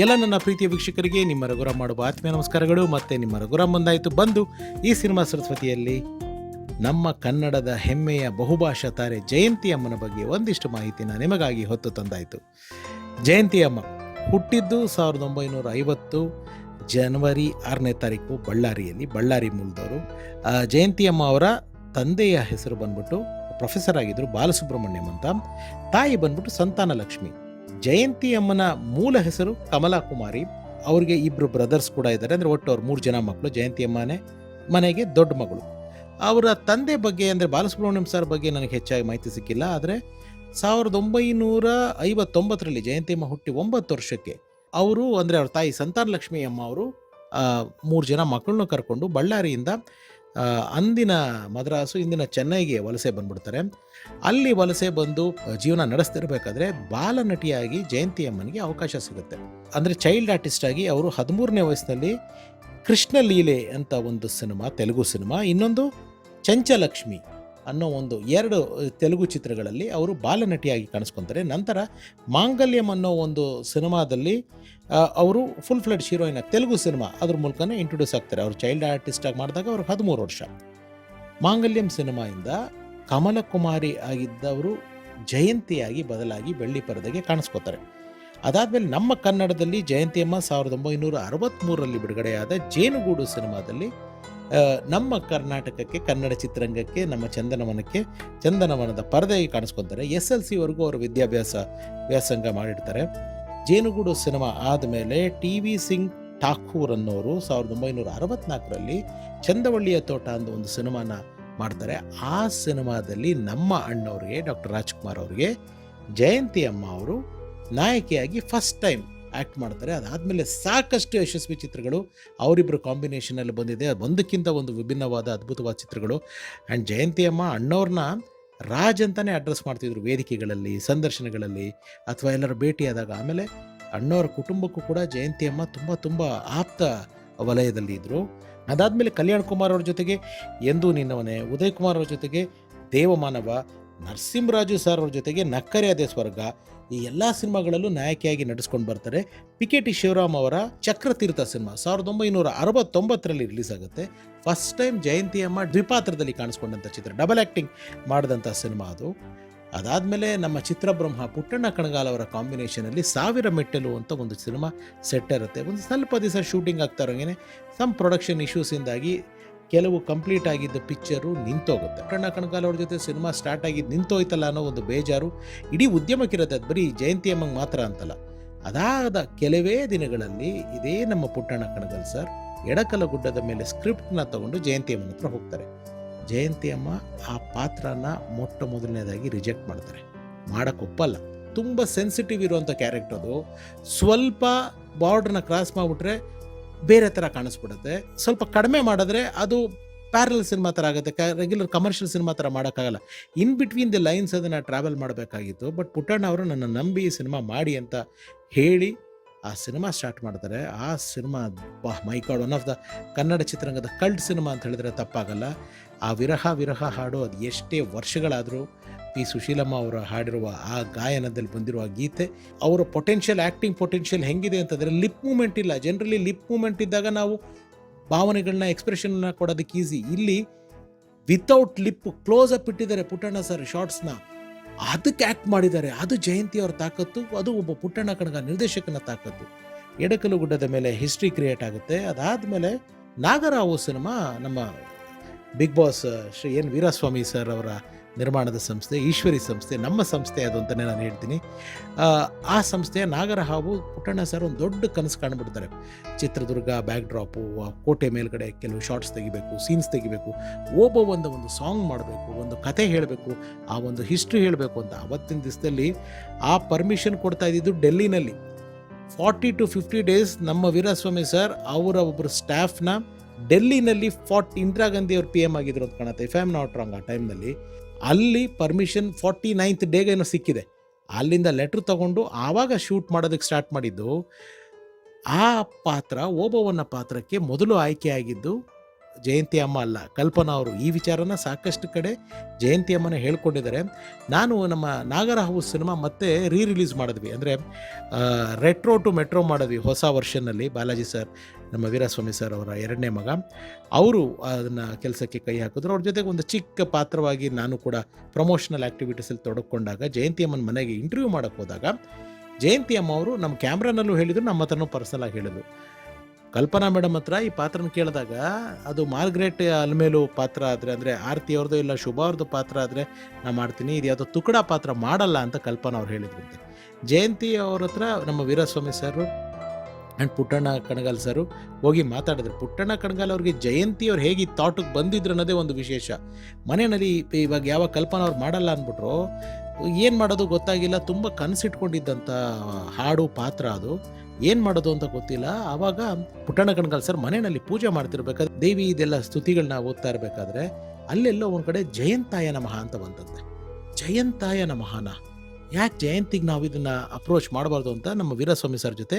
ಎಲ್ಲ ನನ್ನ ಪ್ರೀತಿಯ ವೀಕ್ಷಕರಿಗೆ ನಿಮ್ಮ ರಘುರಾಮ್ ಮಾಡುವ ಆತ್ಮೀಯ ನಮಸ್ಕಾರಗಳು. ಮತ್ತು ನಿಮ್ಮ ರಘುರಾಮ್ ಮುಂದಾಯಿತು ಬಂದು ಈ ಸಿನಿಮಾ ಸರಸ್ವತಿಯಲ್ಲಿ ನಮ್ಮ ಕನ್ನಡದ ಹೆಮ್ಮೆಯ ಬಹುಭಾಷಾ ತಾರೆ ಜಯಂತಿ ಅಮ್ಮನ ಬಗ್ಗೆ ಒಂದಿಷ್ಟು ಮಾಹಿತಿನ ನಿಮಗಾಗಿ ಹೊತ್ತು ತಂದಾಯಿತು. ಜಯಂತಿ ಅಮ್ಮ ಹುಟ್ಟಿದ್ದು 1950 ಜನವರಿ 6ನೇ ತಾರೀಕು ಬಳ್ಳಾರಿ ಮೂಲದವರು. ಜಯಂತಿ ಅಮ್ಮ ಅವರ ತಂದೆಯ ಹೆಸರು ಬಂದ್ಬಿಟ್ಟು ಪ್ರೊಫೆಸರ್ ಆಗಿದ್ದರು, ಬಾಲಸುಬ್ರಹ್ಮಣ್ಯಂ ಅಂತ. ತಾಯಿ ಬಂದ್ಬಿಟ್ಟು ಸಂತಾನ ಲಕ್ಷ್ಮಿ. ಜಯಂತಿ ಅಮ್ಮನ ಮೂಲ ಹೆಸರು ಕಮಲಾ ಕುಮಾರಿ. ಅವ್ರಿಗೆ ಇಬ್ಬರು ಬ್ರದರ್ಸ್ ಕೂಡ ಇದ್ದಾರೆ, ಅಂದರೆ ಒಟ್ಟು ಅವ್ರು 3 ಜನ ಮಕ್ಕಳು. ಜಯಂತಿ ಅಮ್ಮನೇ ಮನೆಗೆ ದೊಡ್ಡ ಮಗಳು. ಅವರ ತಂದೆ ಬಗ್ಗೆ ಅಂದರೆ ಬಾಲಸುಬ್ರಹ್ಮಣ್ಯಂ ಸರ್ ಬಗ್ಗೆ ನನಗೆ ಹೆಚ್ಚಾಗಿ ಮಾಹಿತಿ ಸಿಕ್ಕಿಲ್ಲ. ಆದರೆ 1959ರಲ್ಲಿ ಜಯಂತಿ ಅಮ್ಮ ಹುಟ್ಟಿ 9 ವರ್ಷಕ್ಕೆ ಅವರು ಅಂದರೆ ಅವ್ರ ತಾಯಿ ಸಂತಾನ ಲಕ್ಷ್ಮಿ ಅಮ್ಮ ಅವರು 3 ಜನ ಮಕ್ಕಳನ್ನು ಕರ್ಕೊಂಡು ಬಳ್ಳಾರಿಯಿಂದ ಅಂದಿನ ಮದ್ರಾಸು ಇಂದಿನ ಚೆನ್ನೈಗೆ ವಲಸೆ ಬಂದ್ಬಿಡ್ತಾರೆ. ಅಲ್ಲಿ ವಲಸೆ ಬಂದು ಜೀವನ ನಡೆಸ್ತಿರ್ಬೇಕಾದ್ರೆ ಬಾಲನಟಿಯಾಗಿ ಜಯಂತಿ ಅಮ್ಮನಿಗೆ ಅವಕಾಶ ಸಿಗುತ್ತೆ. ಅಂದರೆ ಚೈಲ್ಡ್ ಆರ್ಟಿಸ್ಟ್ ಆಗಿ ಅವರು 13ನೇ ವಯಸ್ಸಿನಲ್ಲಿ ಕೃಷ್ಣ ಲೀಲೆ ಅಂತ ಒಂದು ಸಿನಿಮಾ, ತೆಲುಗು ಸಿನಿಮಾ, ಇನ್ನೊಂದು ಚಂಚಲಕ್ಷ್ಮಿ ಅನ್ನೋ ಒಂದು 2 ತೆಲುಗು ಚಿತ್ರಗಳಲ್ಲಿ ಅವರು ಬಾಲನಟಿಯಾಗಿ ಕಾಣಿಸ್ಕೊತಾರೆ. ನಂತರ ಮಾಂಗಲ್ಯಂ ಅನ್ನೋ ಒಂದು ಸಿನಿಮಾದಲ್ಲಿ ಅವರು ಫುಲ್ ಫ್ಲೆಡ್ ಹೀರೋಯಿನ್ ತೆಲುಗು ಸಿನಿಮಾ ಅದ್ರ ಮೂಲಕನೇ ಇಂಟ್ರೊಡ್ಯೂಸ್ ಆಗ್ತಾರೆ. ಅವರು ಚೈಲ್ಡ್ ಆರ್ಟಿಸ್ಟಾಗಿ ಮಾಡಿದಾಗ ಅವ್ರಿಗೆ 13 ವರ್ಷ. ಮಾಂಗಲ್ಯಂ ಸಿನಿಮಾಯಿಂದ ಕಮಲಕುಮಾರಿ ಆಗಿದ್ದವರು ಜಯಂತಿಯಾಗಿ ಬದಲಾಗಿ ಬೆಳ್ಳಿ ಪರದೆಗೆ ಕಾಣಿಸ್ಕೋತಾರೆ. ಅದಾದಮೇಲೆ ನಮ್ಮ ಕನ್ನಡದಲ್ಲಿ ಜಯಂತಿ ಅಮ್ಮ 1963ರಲ್ಲಿ ಬಿಡುಗಡೆಯಾದ ಜೇನುಗೂಡು ಸಿನಿಮಾದಲ್ಲಿ ನಮ್ಮ ಕರ್ನಾಟಕಕ್ಕೆ, ಕನ್ನಡ ಚಿತ್ರರಂಗಕ್ಕೆ, ನಮ್ಮ ಚಂದನವನದ ಪರದೆಗೆ ಕಾಣಿಸ್ಕೊತಾರೆ. SLCವರೆಗೂ ಅವರು ವ್ಯಾಸಂಗ ಮಾಡಿರ್ತಾರೆ. ಜೇನುಗೂಡು ಸಿನಿಮಾ ಆದಮೇಲೆ TV ಸಿಂಗ್ ಠಾಕೂರ್ ಅನ್ನೋರು 1964ರಲ್ಲಿ ಚಂದವಳ್ಳಿಯ ತೋಟ ಅಂತ ಒಂದು ಸಿನಿಮಾನ ಮಾಡ್ತಾರೆ. ಆ ಸಿನಿಮಾದಲ್ಲಿ ನಮ್ಮ ಅಣ್ಣವ್ರಿಗೆ, ಡಾಕ್ಟರ್ ರಾಜ್ಕುಮಾರ್ ಅವರಿಗೆ ಜಯಂತಿ ಅಮ್ಮ ಅವರು ನಾಯಕಿಯಾಗಿ ಫಸ್ಟ್ ಟೈಮ್ ಆ್ಯಕ್ಟ್ ಮಾಡ್ತಾರೆ. ಅದಾದಮೇಲೆ ಸಾಕಷ್ಟು ಯಶಸ್ವಿ ಚಿತ್ರಗಳು ಅವರಿಬ್ಬರು ಕಾಂಬಿನೇಷನಲ್ಲಿ ಬಂದಿದೆ. ಒಂದಕ್ಕಿಂತ ಒಂದು ವಿಭಿನ್ನವಾದ ಅದ್ಭುತವಾದ ಚಿತ್ರಗಳು. ಆ್ಯಂಡ್ ಜಯಂತಿ ಅಮ್ಮ ಅಣ್ಣವ್ರನ್ನ ರಾಜ್ ಅಂತಲೇ ಅಡ್ರೆಸ್ ಮಾಡ್ತಿದ್ರು ವೇದಿಕೆಗಳಲ್ಲಿ, ಸಂದರ್ಶನಗಳಲ್ಲಿ, ಅಥವಾ ಎಲ್ಲರ ಭೇಟಿಯಾದಾಗ. ಆಮೇಲೆ ಅಣ್ಣವರ ಕುಟುಂಬಕ್ಕೂ ಕೂಡ ಜಯಂತಿ ಅಮ್ಮ ತುಂಬ ಆಪ್ತ ವಲಯದಲ್ಲಿ ಇದ್ದರು. ಅದಾದಮೇಲೆ ಕಲ್ಯಾಣ್ ಕುಮಾರ್ ಅವ್ರ ಜೊತೆಗೆ ಎಂದೂ ನಿನ್ನವನೇ, ಉದಯ್ ಕುಮಾರ್ ಅವ್ರ ಜೊತೆಗೆ ದೇವಮಾನವ, ನರಸಿಂಹರಾಜು ಸರ್ ಅವ್ರ ಜೊತೆಗೆ ನಕ್ಕರೆಯದೇ ಸ್ವರ್ಗ, ಈ ಎಲ್ಲ ಸಿನಿಮಾಗಳಲ್ಲೂ ನಾಯಕಿಯಾಗಿ ನಡೆಸ್ಕೊಂಡು ಬರ್ತಾರೆ. PKT ಶಿವರಾಮ್ ಅವರ ಚಕ್ರತೀರ್ಥ ಸಿನಿಮಾ 1969ರಲ್ಲಿ ರಿಲೀಸ್ ಆಗುತ್ತೆ. ಫಸ್ಟ್ ಟೈಮ್ ಜಯಂತಿ ಅಮ್ಮ ದ್ವಿಪಾತ್ರದಲ್ಲಿ ಕಾಣಿಸ್ಕೊಂಡಂಥ ಚಿತ್ರ, ಡಬಲ್ ಆ್ಯಕ್ಟಿಂಗ್ ಮಾಡಿದಂಥ ಸಿನಿಮಾ ಅದು. ಅದಾದಮೇಲೆ ನಮ್ಮ ಚಿತ್ರಬ್ರಹ್ಮ ಪುಟ್ಟಣ್ಣ ಕಣಗಾಲ್ ಅವರ ಕಾಂಬಿನೇಷನಲ್ಲಿ 1000 ಮೆಟ್ಟಲು ಅಂತ ಒಂದು ಸಿನಿಮಾ ಸೆಟ್ ಇರುತ್ತೆ. ಒಂದು ಸ್ವಲ್ಪ ದಿವಸ ಶೂಟಿಂಗ್ ಆಗ್ತಾ ಇರೋಂಗೆ ಸಮ್ ಪ್ರೊಡಕ್ಷನ್ ಇಶ್ಯೂಸಿಂದಾಗಿ ಕೆಲವು ಕಂಪ್ಲೀಟ್ ಆಗಿದ್ದ ಪಿಕ್ಚರು ನಿಂತೋಗುತ್ತೆ. ಪುಟ್ಟಣ್ಣ ಕಣಗಾಲ್ ಅವ್ರ ಜೊತೆ ಸಿನಿಮಾ ಸ್ಟಾರ್ಟ್ ಆಗಿದ್ದು ನಿಂತೋಯ್ತಲ್ಲ ಅನ್ನೋ ಒಂದು ಬೇಜಾರು ಇಡೀ ಉದ್ಯಮಕ್ಕಿರುತ್ತೆ. ಅದು ಬರೀ ಜಯಂತಿ ಅಮ್ಮಂಗೆ ಮಾತ್ರ ಅಂತಲ್ಲ. ಅದಾದ ಕೆಲವೇ ದಿನಗಳಲ್ಲಿ ಇದೇ ನಮ್ಮ ಪುಟ್ಟಣ್ಣ ಕಣಗಾಲ್ ಸರ್ ಎಡಕಲಗುಡ್ಡದ ಮೇಲೆ ಸ್ಕ್ರಿಪ್ಟ್ನ ತಗೊಂಡು ಜಯಂತಿ ಅಮ್ಮನ ಹತ್ರ ಹೋಗ್ತಾರೆ. ಜಯಂತಿ ಅಮ್ಮ ಆ ಪಾತ್ರನ ಮೊಟ್ಟ ಮೊದಲನೇದಾಗಿ ರಿಜೆಕ್ಟ್ ಮಾಡ್ತಾರೆ, ಮಾಡೋಕ್ಕೊಪ್ಪಲ್ಲ. ತುಂಬ ಸೆನ್ಸಿಟಿವ್ ಇರುವಂಥ ಕ್ಯಾರೆಕ್ಟರ್ ಅದು. ಸ್ವಲ್ಪ ಬಾರ್ಡ್ರನ್ನ ಕ್ರಾಸ್ ಮಾಡಿಬಿಟ್ರೆ ಬೇರೆ ಥರ ಕಾಣಿಸ್ಬಿಡುತ್ತೆ. ಸ್ವಲ್ಪ ಕಡಿಮೆ ಮಾಡಿದ್ರೆ ಅದು ಪ್ಯಾರಲ್ ಸಿನಿಮಾ ಥರ ಆಗುತ್ತೆ, ರೆಗ್ಯುಲರ್ ಕಮರ್ಷಿಯಲ್ ಸಿನಿಮಾ ಥರ ಮಾಡೋಕ್ಕಾಗಲ್ಲ. ಇನ್ ಬಿಟ್ವೀನ್ ದಿ ಲೈನ್ಸ್ ಅದನ್ನು ಟ್ರಾವೆಲ್ ಮಾಡಬೇಕಾಗಿತ್ತು. ಬಟ್ ಪುಟ್ಟಣ್ಣ ಅವರು ನನ್ನ ನಂಬಿ ಸಿನಿಮಾ ಮಾಡಿ ಅಂತ ಹೇಳಿ ಆ ಸಿನಿಮಾ ಸ್ಟಾರ್ಟ್ ಮಾಡ್ತಾರೆ. ಆ cinema my god, one of the Kannada ಚಿತ್ರರಂಗದ ಕಲ್ಟ್ ಸಿನಿಮಾ ಅಂತ ಹೇಳಿದ್ರೆ ತಪ್ಪಾಗಲ್ಲ. ಆ ವಿರಹ ಹಾಡು ಅದು ಎಷ್ಟೇ ವರ್ಷಗಳಾದರೂ P. ಸುಶೀಲಮ್ಮ ಅವರು ಹಾಡಿರುವ ಆ ಗಾಯನದಲ್ಲಿ ಬಂದಿರುವ ಗೀತೆ, ಅವರ ಆ್ಯಕ್ಟಿಂಗ್ ಪೊಟೆನ್ಷಿಯಲ್ ಹೆಂಗಿದೆ ಅಂತಂದರೆ ಲಿಪ್ ಮೂಮೆಂಟ್ ಇಲ್ಲ. ಜನರಲಿ ಲಿಪ್ ಮೂಮೆಂಟ್ ಇದ್ದಾಗ ನಾವು ಭಾವನೆಗಳನ್ನ, ಎಕ್ಸ್ಪ್ರೆಷನ್ನ ಕೊಡೋದಕ್ಕೆ ಈಸಿ. ಇಲ್ಲಿ ವಿತೌಟ್ ಲಿಪ್ ಕ್ಲೋಸ್ ಅಪ್ ಇಟ್ಟಿದ್ದಾರೆ ಪುಟ್ಟಣ್ಣ ಸರ್ ಶಾರ್ಟ್ಸ್ನ, ಅದಕ್ಕೆ ಆ್ಯಕ್ಟ್ ಮಾಡಿದ್ದಾರೆ. ಅದು ಜಯಂತಿ ಅವ್ರ ತಾಕತ್ತು, ಅದು ಒಬ್ಬ ಪುಟ್ಟಣ್ಣ ಕಣಗ ನಿರ್ದೇಶಕನ ತಾಕತ್ತು. ಎಡಕಲುಗುಡ್ಡದ ಮೇಲೆ ಹಿಸ್ಟ್ರಿ ಕ್ರಿಯೇಟ್ ಆಗುತ್ತೆ. ಅದಾದಮೇಲೆ ನಾಗರಾವು ಸಿನಿಮಾ ನಮ್ಮ big boss Shri N Veeraswamy sir ಅವರ ನಿರ್ಮಾಣದ ಸಂಸ್ಥೆ, ಈಶ್ವರಿ ಸಂಸ್ಥೆ, ನಮ್ಮ ಸಂಸ್ಥೆ ಅದು ಅಂತಲೇ ನಾನು ಹೇಳ್ತೀನಿ. ಆ ಸಂಸ್ಥೆಯ ನಾಗರಹಾವು ಪುಟ್ಟಣ್ಣ ಸರ್ ಒಂದು ದೊಡ್ಡ ಕನಸು ಕಾಣ್ಬಿಡ್ತಾರೆ. ಚಿತ್ರದುರ್ಗ ಬ್ಯಾಕ್ ಡ್ರಾಪು, ಕೋಟೆ ಮೇಲ್ಗಡೆ ಕೆಲವು ಶಾರ್ಟ್ಸ್ ತೆಗಿಬೇಕು, ಸೀನ್ಸ್ ತೆಗಿಬೇಕು, ಒಂದು ಸಾಂಗ್ ಮಾಡಬೇಕು, ಒಂದು ಕತೆ ಹೇಳಬೇಕು, ಆ ಒಂದು ಹಿಸ್ಟ್ರಿ ಹೇಳಬೇಕು ಅಂತ. ಅವತ್ತಿನ ದಿವಸದಲ್ಲಿ ಆ ಪರ್ಮಿಷನ್ ಕೊಡ್ತಾ ಇದ್ದಿದ್ದು ಡೆಲ್ಲಿನಲ್ಲಿ 40 to 50 ಡೇಸ್. ನಮ್ಮ ವೀರಸ್ವಾಮಿ ಸರ್ ಅವರ ಒಬ್ಬರು ಸ್ಟಾಫ್ನ ಡೆಲ್ಲಿನಲ್ಲಿ ಇಂದಿರಾ ಗಾಂಧಿ ಅವರು PM ಆಗಿದ್ರು ಅಂತ ಕಾಣುತ್ತೆ, if I am not wrong. ಆ ಟೈಮ್ನಲ್ಲಿ ಅಲ್ಲಿ ಪರ್ಮಿಷನ್ 49th ಡೇಗೇನೋ ಸಿಕ್ಕಿದೆ. ಅಲ್ಲಿಂದ ಲೆಟ್ರ್ ತಗೊಂಡು ಆವಾಗ ಶೂಟ್ ಮಾಡೋದಕ್ಕೆ ಸ್ಟಾರ್ಟ್ ಮಾಡಿದ್ದು. ಆ ಪಾತ್ರ ಓಬವ್ವನ ಪಾತ್ರಕ್ಕೆ ಮೊದಲು ಆಯ್ಕೆಯಾಗಿದ್ದು ಜಯಂತಿ ಅಮ್ಮ ಅಲ್ಲ, ಕಲ್ಪನಾ ಅವರು ಈ ವಿಚಾರನ ಸಾಕಷ್ಟು ಕಡೆ ಜಯಂತಿ ಅಮ್ಮನೇ ಹೇಳ್ಕೊಂಡಿದ್ದಾರೆ. ನಾನು ನಮ್ಮ ನಾಗರ ಹೌಸ್ ಸಿನಿಮಾ ಮತ್ತೆ ರಿಲೀಸ್ ಮಾಡಿದ್ವಿ, ಅಂದರೆ ರೆಟ್ರೋ ಟು ಮೆಟ್ರೋ ಮಾಡಿದ್ವಿ ಹೊಸ ವರ್ಷನ್ನಲ್ಲಿ. ಬಾಲಾಜಿ ಸರ್, ನಮ್ಮ ವೀರಸ್ವಾಮಿ ಸರ್ ಅವರ ಎರಡನೇ ಮಗ, ಅವರು ಅದನ್ನು ಕೆಲಸಕ್ಕೆ ಕೈ ಹಾಕಿದ್ರು. ಅವ್ರ ಜೊತೆಗೆ ಒಂದು ಚಿಕ್ಕ ಪಾತ್ರವಾಗಿ ನಾನು ಕೂಡ ಪ್ರಮೋಷನಲ್ ಆ್ಯಕ್ಟಿವಿಟೀಸಲ್ಲಿ ತೊಡಕೊಂಡಾಗ ಜಯಂತಿ ಅಮ್ಮನ ಮನೆಗೆ ಇಂಟರ್ವ್ಯೂ ಮಾಡೋಕ್ಕೆ ಹೋದಾಗ ಜಯಂತಿ ಅಮ್ಮ ಅವರು ನಮ್ಮ ಕ್ಯಾಮ್ರಾನಲ್ಲೂ ಹೇಳಿದರು, ನಮ್ಮ ಹತ್ರನೂ ಪರ್ಸನಲಾಗಿ ಹೇಳಿದರು. ಕಲ್ಪನಾ ಮೇಡಮ್ ಹತ್ರ ಈ ಪಾತ್ರನ ಕೇಳಿದಾಗ ಅದು ಮಾರ್ಗ್ರೆಟ್ ಅಲ್ಮೇಲು ಪಾತ್ರ ಆದರೆ, ಅಂದರೆ ಆರತಿ ಅವ್ರದ್ದು ಇಲ್ಲ ಶುಭ ಅವ್ರದ್ದು ಪಾತ್ರ ಆದರೆ ನಾನು ಮಾಡ್ತೀನಿ, ಇದು ಯಾವುದೋ ತುಕಡ ಪಾತ್ರ ಮಾಡಲ್ಲ ಅಂತ ಕಲ್ಪನಾ ಅವ್ರು ಹೇಳಿದ್ರಂತೆ. ಜಯಂತಿ ಅವ್ರ ಹತ್ರ ನಮ್ಮ ವೀರಸ್ವಾಮಿ ಸರು ಆ್ಯಂಡ್ ಪುಟ್ಟಣ್ಣ ಕಣಗಾಲ್ ಸರು ಹೋಗಿ ಮಾತಾಡಿದ್ರು. ಪುಟ್ಟಣ್ಣ ಕಣಗಾಲ್ ಅವ್ರಿಗೆ ಜಯಂತಿ ಅವ್ರು ಹೇಗೆ ಈ ಥಾಟಿಗೆ ಬಂದಿದ್ರು ಅನ್ನೋದೇ ಒಂದು ವಿಶೇಷ. ಮನೆಯಲ್ಲಿ ಇವಾಗ ಯಾವ ಕಲ್ಪನಾ ಅವ್ರು ಮಾಡಲ್ಲ ಅಂದ್ಬಿಟ್ರು, ಏನು ಮಾಡೋದು ಗೊತ್ತಾಗಿಲ್ಲ, ತುಂಬ ಕನಸಿಟ್ಕೊಂಡಿದ್ದಂಥ ಹಾಡು ಪಾತ್ರ ಅದು, ಏನು ಮಾಡೋದು ಅಂತ ಗೊತ್ತಿಲ್ಲ. ಆವಾಗ ಪುಟ್ಟಣ್ಣ ಕಣಗಾಲ್ ಸರ್ ಮನೆಯಲ್ಲಿ ಪೂಜೆ ಮಾಡ್ತಿರ್ಬೇಕಾದ್ರೆ ದೇವಿ ಇದೆಲ್ಲ ಸ್ತುತಿಗಳನ್ನ ಓದ್ತಾ ಇರಬೇಕಾದ್ರೆ ಅಲ್ಲೆಲ್ಲೋ ಒಂದು ಕಡೆ ಜಯಂತಾಯ ನಮಃ ಅಂತ ಬಂತಂತೆ. ಜಯಂತಾಯ ನಮಃನ ಯಾಕೆ ಜಯಂತಿಗೆ ನಾವು ಇದನ್ನು ಅಪ್ರೋಚ್ ಮಾಡಬಾರ್ದು ಅಂತ ನಮ್ಮ ವೀರಸ್ವಾಮಿ ಸರ್ ಜೊತೆ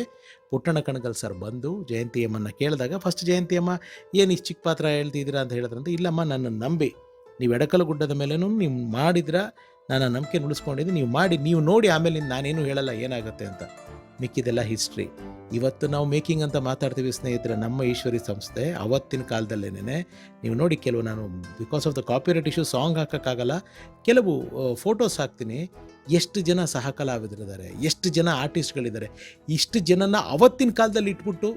ಪುಟ್ಟಣ್ಣ ಕಣಗಾಲ್ ಸರ್ ಬಂದು ಜಯಂತಿ ಅಮ್ಮನ್ನ ಕೇಳಿದಾಗ ಫಸ್ಟ್ ಜಯಂತಿ ಅಮ್ಮ ಏನು ಇಷ್ಟು ಚಿಕ್ಕ ಪಾತ್ರ ಹೇಳ್ತಿದ್ದೀರಾ ಅಂತ ಹೇಳಿದ್ರಂತೆ. ಇಲ್ಲಮ್ಮ, ನನ್ನನ್ನು ನಂಬಿ, ನೀವು ಎಡಕಲು ಗುಡ್ಡದ ಮೇಲೇನೂ ನೀವು ಮಾಡಿದ್ರೆ ನಾನು ನಂಬಿಕೆ ಉಳಿಸ್ಕೊಂಡಿದ್ದು, ನೀವು ಮಾಡಿ, ನೀವು ನೋಡಿ, ಆಮೇಲೆ ನಾನೇನು ಹೇಳಲ್ಲ ಏನಾಗುತ್ತೆ ಅಂತ. ಮಿಕ್ಕಿದೆಲ್ಲ ಹಿಸ್ಟ್ರಿ. ಇವತ್ತು ನಾವು ಮೇಕಿಂಗ್ ಅಂತ ಮಾತಾಡ್ತೀವಿ ಸ್ನೇಹಿತರೆ, ನಮ್ಮ ಈಶ್ವರಿ ಸಂಸ್ಥೆ ಅವತ್ತಿನ ಕಾಲದಲ್ಲೇನೆ ನೀವು ನೋಡಿ, ಕೆಲವು ನಾನು because of the copyright issue song ಹಾಕೋಕ್ಕಾಗಲ್ಲ, ಕೆಲವು ಫೋಟೋಸ್ ಹಾಕ್ತೀನಿ. ಎಷ್ಟು ಜನ ಸಹ ಕಲಾವಿದರಿದ್ದಾರೆ, ಎಷ್ಟು ಜನ ಆರ್ಟಿಸ್ಟ್ಗಳಿದ್ದಾರೆ, ಇಷ್ಟು ಜನನ ಅವತ್ತಿನ ಕಾಲದಲ್ಲಿ ಇಟ್ಬಿಟ್ಟು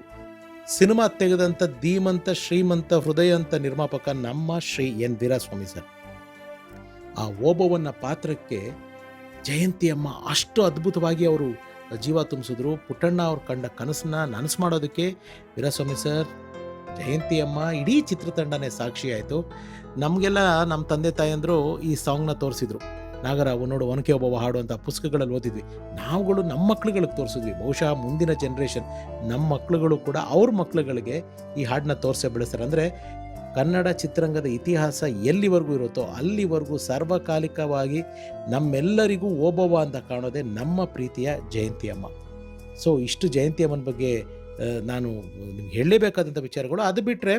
ಸಿನಿಮಾ ತೆಗೆದಂಥ ಧೀಮಂತ ಶ್ರೀಮಂತ ಹೃದಯ ಅಂತ ನಿರ್ಮಾಪಕ ನಮ್ಮ ಶ್ರೀ ಎನ್ ವೀರಸ್ವಾಮಿ ಸರ್. ಆ ಓಬವ್ವನ ಪಾತ್ರಕ್ಕೆ ಜಯಂತಿ ಅಮ್ಮ ಅಷ್ಟು ಅದ್ಭುತವಾಗಿ ಅವರು ಜೀವ ತುಂಬಿಸಿದ್ರು. ಪುಟ್ಟಣ್ಣ ಅವ್ರು ಕಂಡ ಕನಸನ್ನ ನನಸು ಮಾಡೋದಕ್ಕೆ ವೀರಸ್ವಾಮಿ ಸರ್, ಜಯಂತಿ ಅಮ್ಮ, ಇಡೀ ಚಿತ್ರತಂಡನೇ ಸಾಕ್ಷಿ ಆಯಿತು. ನಮಗೆಲ್ಲ ನಮ್ಮ ತಂದೆ ತಾಯಂದರು ಈ ಸಾಂಗ್ನ ತೋರಿಸಿದ್ರು. ನಾಗರಾವು ನೋಡು ಒನಕೆ ಓಬವ್ವ ಹಾಡು ಅಂತ ಪುಸ್ತಕಗಳಲ್ಲಿ ಓದಿದ್ವಿ. ನಾವುಗಳು ನಮ್ಮ ಮಕ್ಳುಗಳಿಗೆ ತೋರಿಸಿದ್ವಿ. ಬಹುಶಃ ಮುಂದಿನ ಜನ್ರೇಷನ್ ನಮ್ಮ ಮಕ್ಳುಗಳು ಕೂಡ ಅವ್ರ ಮಕ್ಳುಗಳಿಗೆ ಈ ಹಾಡನ್ನ ತೋರಿಸೇ ಬೆಳೆಸ್ತಾರೆ. ಅಂದರೆ ಕನ್ನಡ ಚಿತ್ರರಂಗದ ಇತಿಹಾಸ ಎಲ್ಲಿವರೆಗೂ ಇರುತ್ತೋ ಅಲ್ಲಿವರೆಗೂ ಸಾರ್ವಕಾಲಿಕವಾಗಿ ನಮ್ಮೆಲ್ಲರಿಗೂ ಓಬವ್ವ ಅಂತ ಕಾಣೋದೇ ನಮ್ಮ ಪ್ರೀತಿಯ ಜಯಂತಿ ಅಮ್ಮ. ಸೊ ಇಷ್ಟು ಜಯಂತಿ ಅಮ್ಮನ ಬಗ್ಗೆ ನಾನು ನಿಮ್ಗೆ ಹೇಳಲೇಬೇಕಾದಂಥ ವಿಚಾರಗಳು. ಅದು ಬಿಟ್ಟರೆ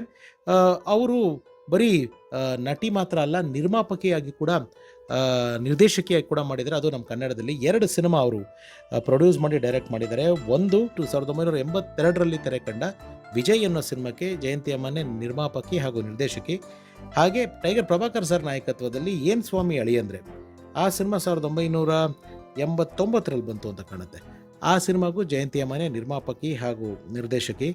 ಅವರು ಬರೀ ನಟಿ ಮಾತ್ರ ಅಲ್ಲ, ನಿರ್ಮಾಪಕಿಯಾಗಿ ಕೂಡ ನಿರ್ದೇಶಕಿಯಾಗಿ ಕೂಡ ಮಾಡಿದ್ದಾರೆ. ಅದು ನಮ್ಮ ಕನ್ನಡದಲ್ಲಿ 2 ಸಿನಿಮಾ ಅವರು ಪ್ರೊಡ್ಯೂಸ್ ಮಾಡಿ ಡೈರೆಕ್ಟ್ ಮಾಡಿದ್ದಾರೆ. ಒಂದು 1982ರಲ್ಲಿ ತೆರೆ ಕಂಡ ವಿಜಯ್ ಅನ್ನೋ ಸಿನಿಮಾಕ್ಕೆ ಜಯಂತಿ ಅಮ್ಮನೇ ನಿರ್ಮಾಪಕಿ ಹಾಗೂ ನಿರ್ದೇಶಕಿ. ಹಾಗೆ ಟೈಗರ್ ಪ್ರಭಾಕರ್ ಸರ್ ನಾಯಕತ್ವದಲ್ಲಿ ಏನು ಸ್ವಾಮಿ ಅಳಿಯಂದ್ರೆ, ಆ ಸಿನಿಮಾ 1989ರಲ್ಲಿ ಬಂತು ಅಂತ ಕಾಣುತ್ತೆ. ಆ ಸಿನಿಮಾಗೂ ಜಯಂತಿ ಅಮ್ಮನೇ ನಿರ್ಮಾಪಕಿ ಹಾಗೂ ನಿರ್ದೇಶಕಿ.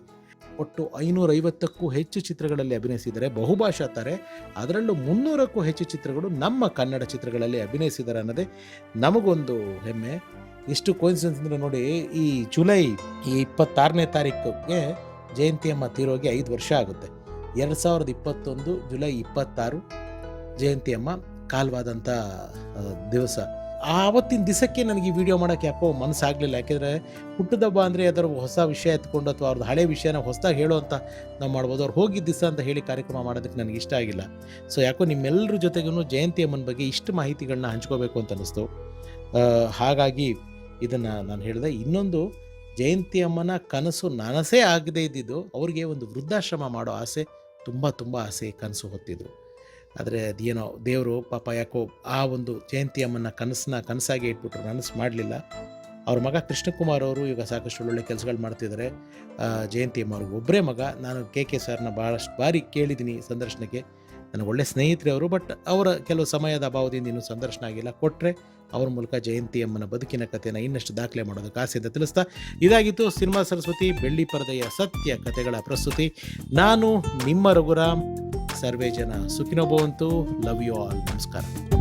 ಒಟ್ಟು 550ಕ್ಕೂ ಹೆಚ್ಚು ಚಿತ್ರಗಳಲ್ಲಿ ಅಭಿನಯಿಸಿದ್ದಾರೆ, ಬಹುಭಾಷಾ ತಾರೆ. ಅದರಲ್ಲೂ 300ಕ್ಕೂ ಹೆಚ್ಚು ಚಿತ್ರಗಳು ನಮ್ಮ ಕನ್ನಡ ಚಿತ್ರಗಳಲ್ಲಿ ಅಭಿನಯಿಸಿದ್ದಾರೆ ಅನ್ನೋದೇ ನಮಗೊಂದು ಹೆಮ್ಮೆ. ಇಷ್ಟು ಕೋಇನ್ಸಿಡೆನ್ಸ್ ಅಂದರೆ ನೋಡಿ, ಈ ಜುಲೈ 26ನೇ ತಾರೀಕಿಗೆ ಜಯಂತಿ ಅಮ್ಮ ತೀರೋಗಿ 5 ವರ್ಷ ಆಗುತ್ತೆ. 2021 ಜುಲೈ 26 ಜಯಂತಿ ಅಮ್ಮ ಕಾಲವಾದಂಥ ದಿವಸ. ಆವತ್ತಿನ ದಿವಸಕ್ಕೆ ನನಗೆ ಈ ವಿಡಿಯೋ ಮಾಡೋಕ್ಕೆ ಯಾಕೋ ಮನಸ್ಸಾಗಲಿಲ್ಲ. ಯಾಕೆಂದರೆ ಹುಟ್ಟಿದಬ್ಬ ಅಂದರೆ ಅದರ ಹೊಸ ವಿಷಯ ಎತ್ಕೊಂಡು ಅಥವಾ ಅವ್ರದ್ದು ಹಳೆ ವಿಷಯನ ಹೊಸದಾಗಿ ಹೇಳೋ ಅಂತ ನಾವು ಮಾಡ್ಬೋದು. ಅವ್ರು ಹೋಗಿದ್ದ ದಿವಸ ಅಂತ ಹೇಳಿ ಕಾರ್ಯಕ್ರಮ ಮಾಡೋದಕ್ಕೆ ನನಗೆ ಇಷ್ಟ ಆಗಿಲ್ಲ. ಸೊ ಯಾಕೋ ನಿಮ್ಮೆಲ್ಲರ ಜೊತೆಗೂ ಜಯಂತಿ ಅಮ್ಮನ ಬಗ್ಗೆ ಇಷ್ಟು ಮಾಹಿತಿಗಳನ್ನ ಹಂಚ್ಕೋಬೇಕು ಅಂತ ಅನ್ನಿಸ್ತು. ಹಾಗಾಗಿ ಇದನ್ನು ನಾನು ಹೇಳಿದೆ. ಇನ್ನೊಂದು, ಜಯಂತಿ ಅಮ್ಮನ ಕನಸು ನನಸೇ ಆಗದೇ ಇದ್ದಿದ್ದು, ಅವ್ರಿಗೆ ಒಂದು ವೃದ್ಧಾಶ್ರಮ ಮಾಡೋ ಆಸೆ, ತುಂಬ ತುಂಬ ಆಸೆ, ಕನಸು ಹೊತ್ತಿದ್ರು. ಆದರೆ ಅದೇನೋ ದೇವರು ಪಾಪ ಯಾಕೋ ಆ ಒಂದು ಜಯಂತಿ ಅಮ್ಮನ ಕನಸಾಗಿ ಇಟ್ಬಿಟ್ರು, ನನಸು ಮಾಡಲಿಲ್ಲ. ಅವ್ರ ಮಗ ಕೃಷ್ಣಕುಮಾರ್ ಅವರು ಈಗ ಸಾಕಷ್ಟು ಒಳ್ಳೊಳ್ಳೆ ಕೆಲಸಗಳು ಮಾಡ್ತಿದ್ದಾರೆ. ಜಯಂತಿ ಅಮ್ಮ ಅವ್ರಿಗೆ ಒಬ್ಬರೇ ಮಗ. ನಾನು ಕೆ ಸರ್ನ ಭಾಳಷ್ಟು ಬಾರಿ ಕೇಳಿದ್ದೀನಿ ಸಂದರ್ಶನಕ್ಕೆ. ನನಗೆ ಒಳ್ಳೆ ಸ್ನೇಹಿತರೆ ಅವರು. ಬಟ್ ಅವರ ಕೆಲವು ಸಮಯದ ಅಭಾವದಿಂದ ಇನ್ನೂ ಸಂದರ್ಶನ ಆಗಿಲ್ಲ. ಕೊಟ್ಟರೆ ಅವ್ರ ಮೂಲಕ ಜಯಂತಿ ಅಮ್ಮನ ಬದುಕಿನ ಕಥೆನ ಇನ್ನಷ್ಟು ದಾಖಲೆ ಮಾಡೋದಕ್ಕೆ ಆಸೆಯಿಂದ ತಿಳಿಸ್ತಾ, ಇದಾಗಿತ್ತು ಸಿನಿಮಾ ಸರಸ್ವತಿ ಬೆಳ್ಳಿ ಪರದೆಯ ಸತ್ಯ ಕಥೆಗಳ ಪ್ರಸ್ತುತಿ. ನಾನು ನಿಮ್ಮ ರಘುರಾಮ್. ಸರ್ವೇ ಜನ ಸುಖಿನೋ ಭವಂತು. Love you all. ನಮಸ್ಕಾರ.